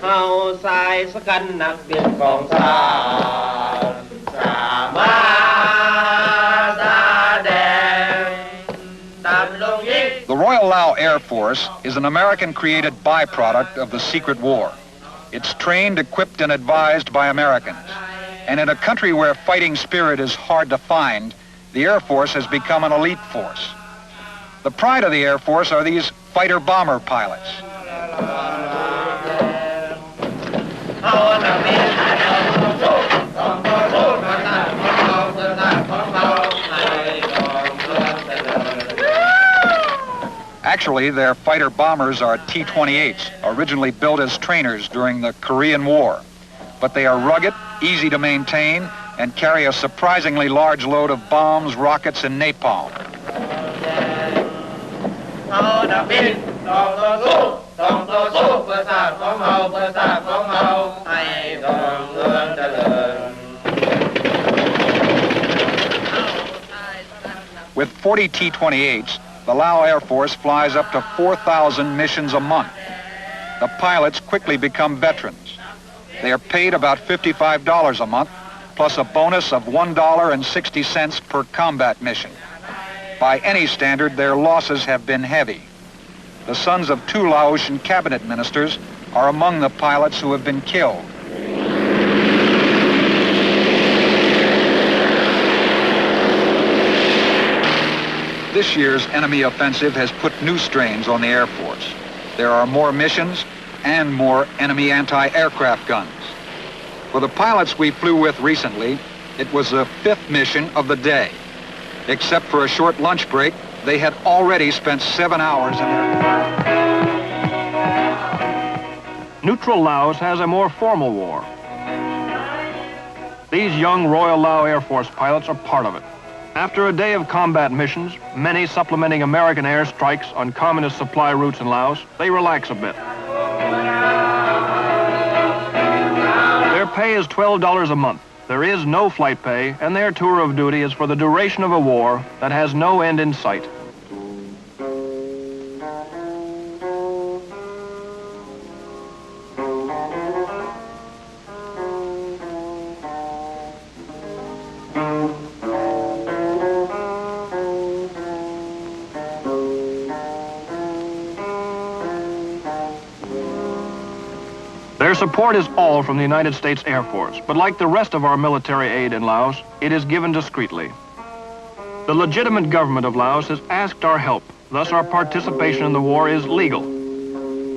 The Royal Lao Air Force is an American-created byproduct of the Secret War. It's trained, equipped, and advised by Americans. And in a country where fighting spirit is hard to find, the Air Force has become an elite force. The pride of the Air Force are these fighter-bomber pilots. Actually, their fighter bombers are T-28s, originally built as trainers during the Korean War. But they are rugged, easy to maintain, and carry a surprisingly large load of bombs, rockets, and napalm. With 40 T-28s, the Lao Air Force flies up to 4,000 missions a month. The pilots quickly become veterans. They are paid about $55 a month, plus a bonus of $1.60 per combat mission. By any standard, their losses have been heavy. The sons of 2 Laotian cabinet ministers are among the pilots who have been killed. This year's enemy offensive has put new strains on the Air Force. There are more missions and more enemy anti-aircraft guns. For the pilots we flew with recently, it was the 5th mission of the day. Except for a short lunch break, they had already spent 7 hours in their... Neutral Laos has a more formal war. These young Royal Lao Air Force pilots are part of it. After a day of combat missions, many supplementing American airstrikes on communist supply routes in Laos, they relax a bit. Their pay is $12 a month. There is no flight pay, and their tour of duty is for the duration of a war that has no end in sight. Their support is all from the United States Air Force, but like the rest of our military aid in Laos, it is given discreetly. The legitimate government of Laos has asked our help, thus our participation in the war is legal.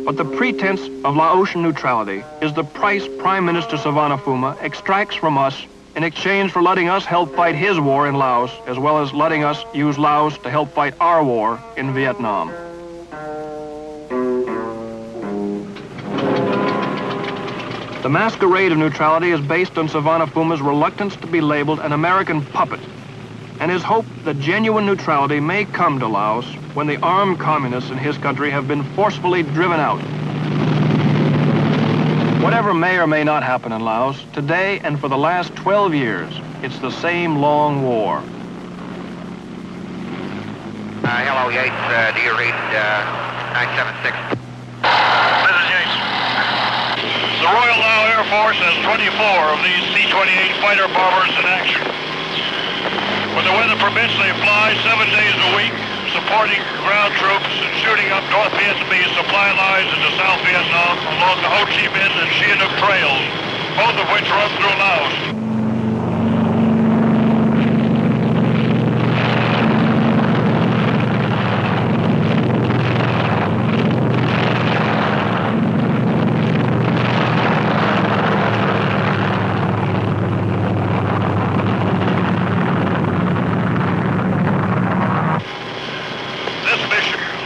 But the pretense of Laotian neutrality is the price Prime Minister Phandanouvong extracts from us in exchange for letting us help fight his war in Laos, as well as letting us use Laos to help fight our war in Vietnam. The masquerade of neutrality is based on Phandanouvong's reluctance to be labeled an American puppet, and his hope that genuine neutrality may come to Laos when the armed communists in his country have been forcefully driven out. Whatever may or may not happen in Laos, today and for the last 12 years, it's the same long war. Hello, Yates. Do you read 976? This is Yates. The Royal Lao Air Force has 24 of these C-28 fighter bombers in action. When the weather permits, they fly 7 days a week, supporting ground troops and shooting up North Vietnamese supply lines into South Vietnam along the Ho Chi Minh and Sihanouk trails, both of which run through Laos.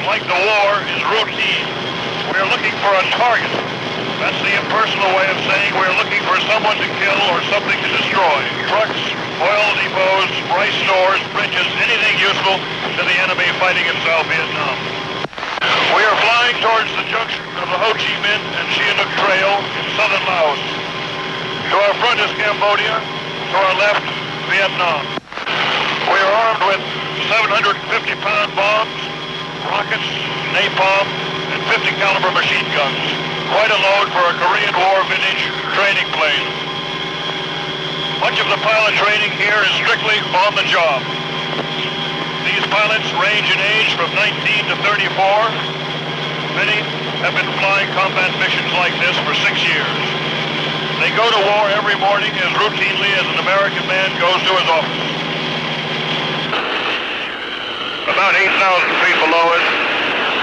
Like the war, is routine. We're looking for a target. That's the impersonal way of saying we're looking for someone to kill or something to destroy. Trucks, oil depots, rice stores, bridges, anything useful to the enemy fighting in South Vietnam. We are flying towards the junction of the Ho Chi Minh and Sihanouk Trail in southern Laos. To our front is Cambodia, to our left, Vietnam. We are armed with 750-pound bombs, rockets, napalm, and 50 caliber machine guns. Quite a load for a Korean pilot training here is strictly on the job. These pilots range in age from 19 to 34. Many have been flying combat missions like this for 6 years. They go to war every morning as routinely as an American man goes to his office. About 8,000 feet below us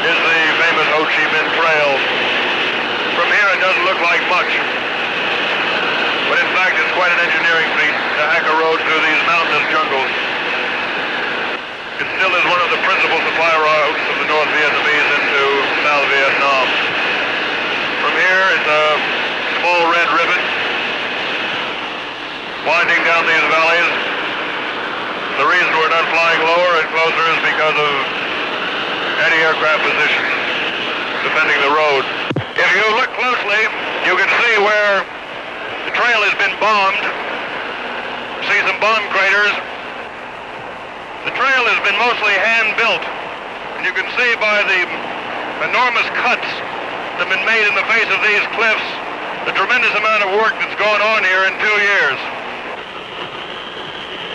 is the famous Ho Chi Minh Trail. From here it doesn't look like much, but in fact it's quite an engineering feat to hack a road through these mountainous jungles. It still is one of the principal supply routes of the North Vietnamese into South Vietnam. From here it's a small red ribbon winding down these valleys. The reason we're not flying lower and closer is because of anti-aircraft positions defending the road. If you look closely, you can see where the trail has been bombed. See some bomb craters. The trail has been mostly hand-built, and you can see by the enormous cuts that have been made in the face of these cliffs the tremendous amount of work that's gone on here in 2 years.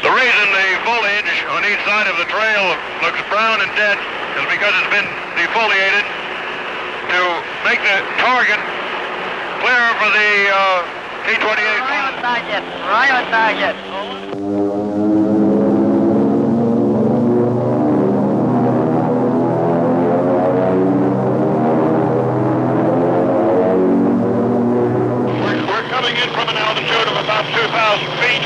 The reason the foliage on each side of the trail looks brown and dead is because it's been defoliated to make the target clear for the T-28. Right on target. Right on target. We're coming in from an altitude of about 2,000 feet.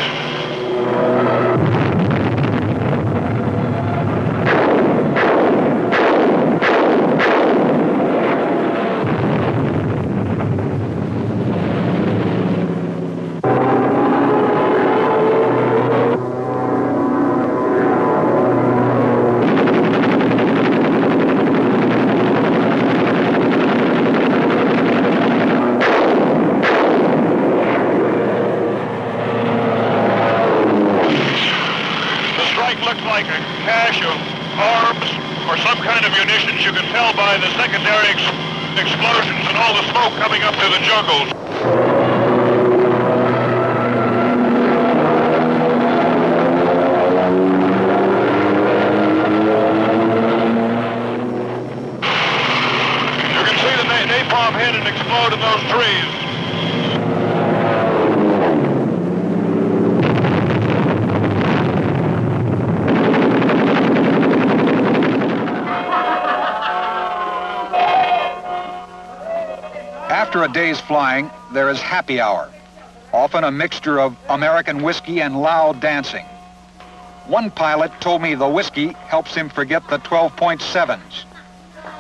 Looks like a cache of arms or some kind of munitions. You can tell by the secondary explosions and all the smoke coming up through the jungles. You can see the napalm hit and explode in those trees. After a day's flying, there is happy hour, often a mixture of American whiskey and Lao dancing. One pilot told me the whiskey helps him forget the 12.7s.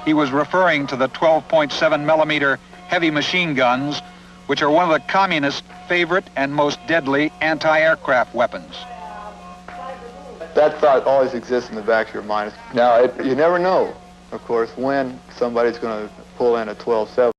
He was referring to the 12.7 millimeter heavy machine guns, which are one of the communists' favorite and most deadly anti-aircraft weapons. That thought always exists in the back of your mind. Now, you never know, of course, when somebody's going to pull in a 12.7.